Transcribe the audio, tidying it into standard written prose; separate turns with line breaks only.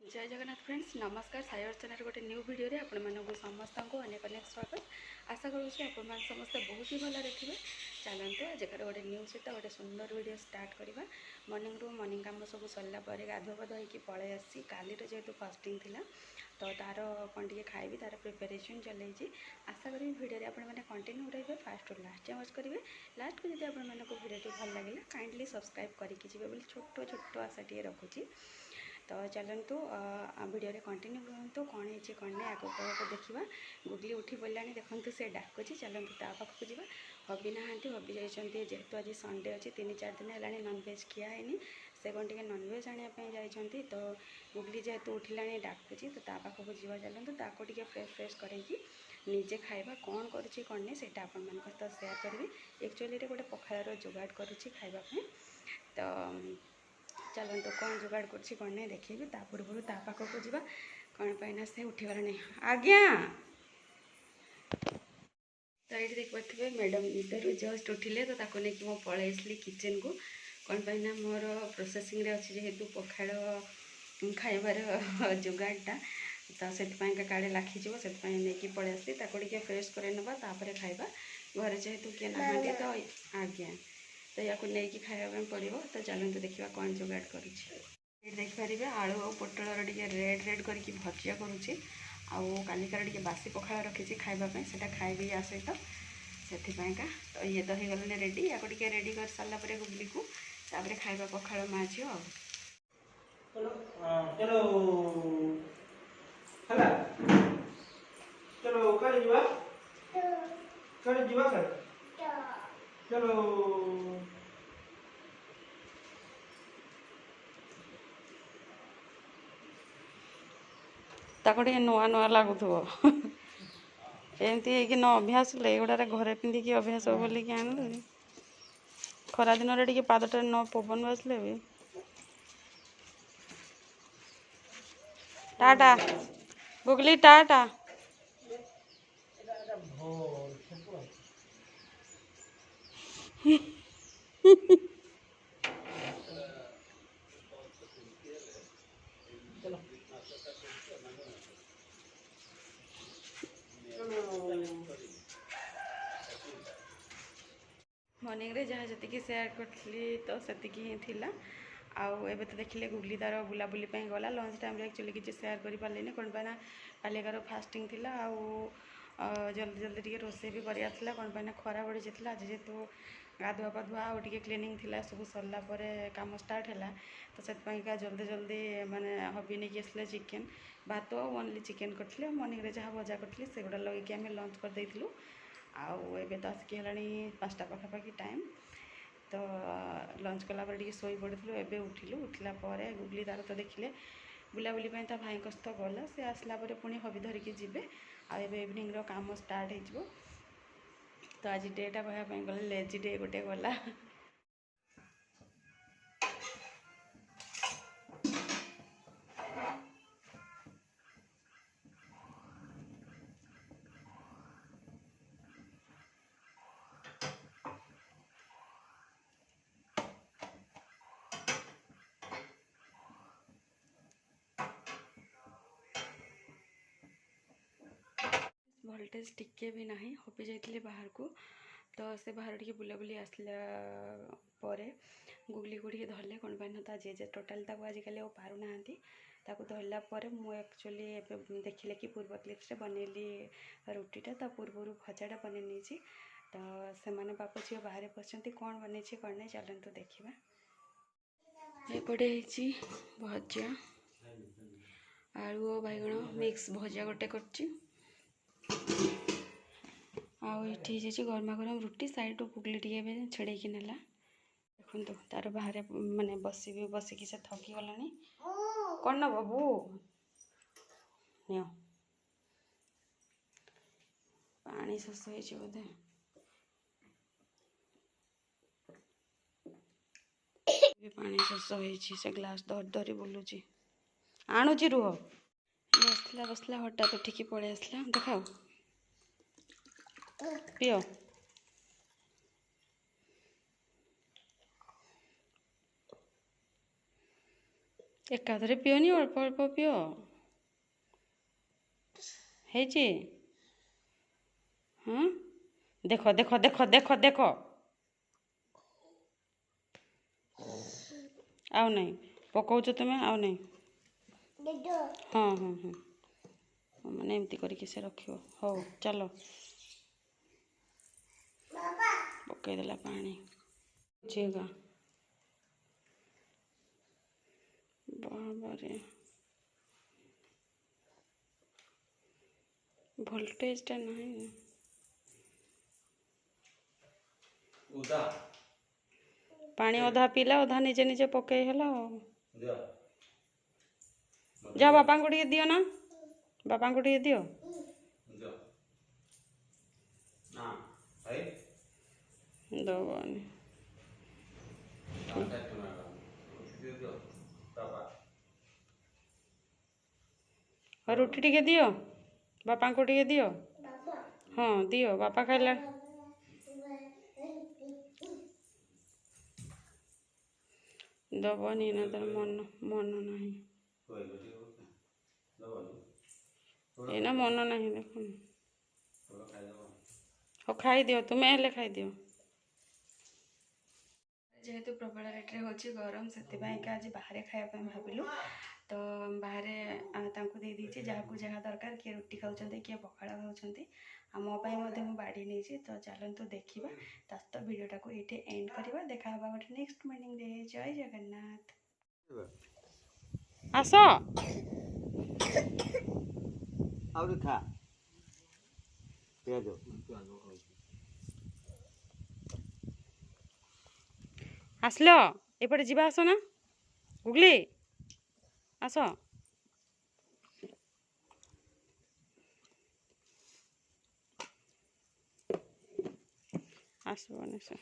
जय जगन्नाथ फ्रेंड्स नमस्कार साई अर्चना गोटे न्यू वीडियो रे आपण मानक समस्त को अनेक अनेक स्वागत। आशा करुँच आपण मैंने समस्त बहुत ही भल थे। चलते आज गोटे न्यू सहित गोटे सुंदर वीडियो स्टार्ट करवा। मॉर्निंग रू मॉर्निंग काम सब सरला गाधुआ पाधुआ होकर पलि आसी काली जेहेतु फास्टिंग थिला तो तार कौन टे खाइबी तार प्रिपेरेसन चलती। आशा करी वीडियो आप कंटिन्यू रहिए फास्ट टू लास्ट जाए वाच करेंगे। लास्ट को जब आप वीडियो भल लगे काइंडली सब्सक्राइब करके जी बोली छोट छोट आशा टे रखुची। तो चलतु वीडियो कंटिन्यू करूँ कौन है कौन नहीं आगे को देखा। गुगली उठी पड़ा देखूँ से डाकुची चलतु ता पाखक जा। हबी ना हबी जाइए जेहेतु आज संडे अच्छी 3-4 दिन है नॉनवेज खिया है से कौन टे नॉनवेज आने जाइए। तो गुगली जेहेतु उठिला डाकुची तो ता पाखक जा चलतु ताको टे फ्रेश करें निजे खाइबा कौन करुँची कौन नहीं से आप सेयार करी। एक्चुअली गोटे पखार जोगाड़ करुँची खाइबापी। तो चलते कौन जुगाड़ कर कौन नहीं देखी ता पूर्व ता पाखक जा कौन पाइना से उठीगला नहीं आज्ञा। तो ये देखिए मैडम निदर जस्ट उठिले तो ताको लेकिन मो पलि आसली किचन को कौन पाइना मोर प्रोसेसिंग अच्छी जेहेतु पखाड़ खाइबार जुगाड़टा तो से काड़े लाखीज से नहीं पलि आसली ताको टे फ्रेश कर तापर खाइबा घर जेहेतु किए ना तो आज्ञा तो या नहीं खाया पड़ो। तो चलते देखा कौन जुगाड़ करुँची देखिपारे आलू और पोटल टे रेड रेड करके भजिया करुँची कालिकार टे बासी पखाड़ रखी खावाई से खाइबी या सहित से तो ये तो हो गले रेडी या टे रेडी कर सारापर गुगली को तापर खाइबा पखाड़ माँ झील ताको टे नुआ नुआ लगुव एमती है न अभ्यास एगुड़ा घरे पिंधिकी अभ्यास हो बोलिकी आनी खरा दिन टे पादटा न पवन बाजले भी टाटा गुगली टाटा। मॉर्निंग रे जहाँ जी सेयार करी तो से ही थिला आउ एबे तो देखिले गुगली तार बुलाबुली गला लंच टाइम एक्चुअली किसी सेयार कर पारे कौन पाना कालिकार फास्टिंग थिला आउ जल्दी जल्दी टे रोसे भी कराला कौन पाना खरा बढ़ी जाता आज जेहेतु गाधुआ पाधुआ आउ टे क्लीनिंग थिला सब सरला काम स्टार्ट है तो से जल्दी जल्दी माने हबी नहीं आसले चिकेन भात ओनली चिकेन करते मॉर्निंग रे जहाँ भजा करी से गुड़ा लगे आम लंच करदेलु आउ एबे तो आसिक है 5टा पाखापाखि टाइम तो लंच कला टे शोई पड़ू एबे उठिलु उठला गुगली तार तो देखिले बुलाबुली ता भाई सहित गला से आसला पुणी हबी धरिकी जी आउ इवनिंग काम स्टार्ट हो। तो आज डेटा कहवाई गले लेजी डे गोटे गला वोल्टेज टिके भी ना हपी जाइए बाहर को तो से बाहर टे बुलाबुली आसला गुगली को टे धरले कौन पाइन तो जे टोटाल आजिकल पार ना धरला मुझे एक्चुअली देखिले कि पूर्व क्लिप्स बनैली रुटीटा तो पूर्व भजाटा बनई तो से बाप झील बाहर पशंत कौन बनई कौन नहीं चलते देखा। एपटे भजा आलू और बैगण मिक्स भजा गोटे कर आठी गरमा गरम रुटी साइड गुगली टे छेड़े नेला देखो तार बाहर माने बसिकी से थकी गला कौन न बाबू नियो पानी शोष हो बोधे पानी शोष हो ग्लास धर धरी बुलूची आणुची रुह बसला बसला हठात उठिकी पलि आसला देखाओ पियो ଏକାଥରେ ପିଅନି, ଅଳ୍ପ ଅଳ୍ପ ପିଅ। ହେଇଛି? ହଁ, ଦେଖ ଦେଖ ଦେଖ ଦେଖ ଦେଖ, ଆଉ ନାହିଁ ପକାଉଛ ତୁମେ, ଆଉ ନାହିଁ। ହଁ ହଁ ହଁ, ମାନେ ଏମିତି କରିକି ସେ ରଖିବ। ହଉ ଚାଲ, ପକାଇଦେଲା ପାଣି। ଝିଏଗା ବାବାରେ, ଭୋଲ୍ଟେଜଟା ନାହିଁ। ପାଣି ଅଧା ପିଇଲା, ଅଧା ନିଜେ ନିଜେ ପକେଇ ହେଲା ଆଉ। ଯାଅ ବାପାଙ୍କୁ ଟିକେ ଦିଅ ନା, ବାପାଙ୍କୁ ଟିକେ ଦିଅ। ଦବନି। ଆଉ ରୁଟି ଟିକେ ଦିଅ, ବାପାଙ୍କୁ ଟିକେ ଦିଅ। ହଁ ଦିଅ, ବାପା ଖାଇଲା। ଦବନି ନା, ତାର ମନ ନାହିଁ। ଏଇନା ମନ ନାହିଁ, ଦେଖୁନ। ହଉ ଖାଇଦିଅ, ତୁମେ ହେଲେ ଖାଇଦିଅ। ଯେହେତୁ ପ୍ରବଳ ରେଟ୍ରେ ହେଉଛି ଗରମ, ସେଥିପାଇଁକା ଆଜି ବାହାରେ ଖାଇବା ପାଇଁ ଭାବିଲୁ। ତ ବାହାରେ ତାଙ୍କୁ ଦେଇଦେଇଛି, ଯାହାକୁ ଯାହା ଦରକାର, କିଏ ରୁଟି ଖାଉଛନ୍ତି, କିଏ ପଖାଳ ଖାଉଛନ୍ତି। ଆଉ ମୋ ପାଇଁ ମଧ୍ୟ ମୁଁ ବାଢ଼ି ନେଇଛି। ତ ଚାଲନ୍ତୁ ଦେଖିବା, ତା ସହିତ ଭିଡ଼ିଓଟାକୁ ଏଇଠି ଏଣ୍ଡ କରିବା। ଦେଖା ହେବା ଗୋଟେ ନେକ୍ସଟ ମର୍ଣ୍ଣିଂରେ। ଜୟ ଜଗନ୍ନାଥ। ଆସ,
ଆହୁରି ଖା ପିଆଜ।
ଆସିଲ, ଏପଟେ ଯିବା, ଆସ ନା ଗୁଗଲି, ଆସ। ଆସିବନି ସେ।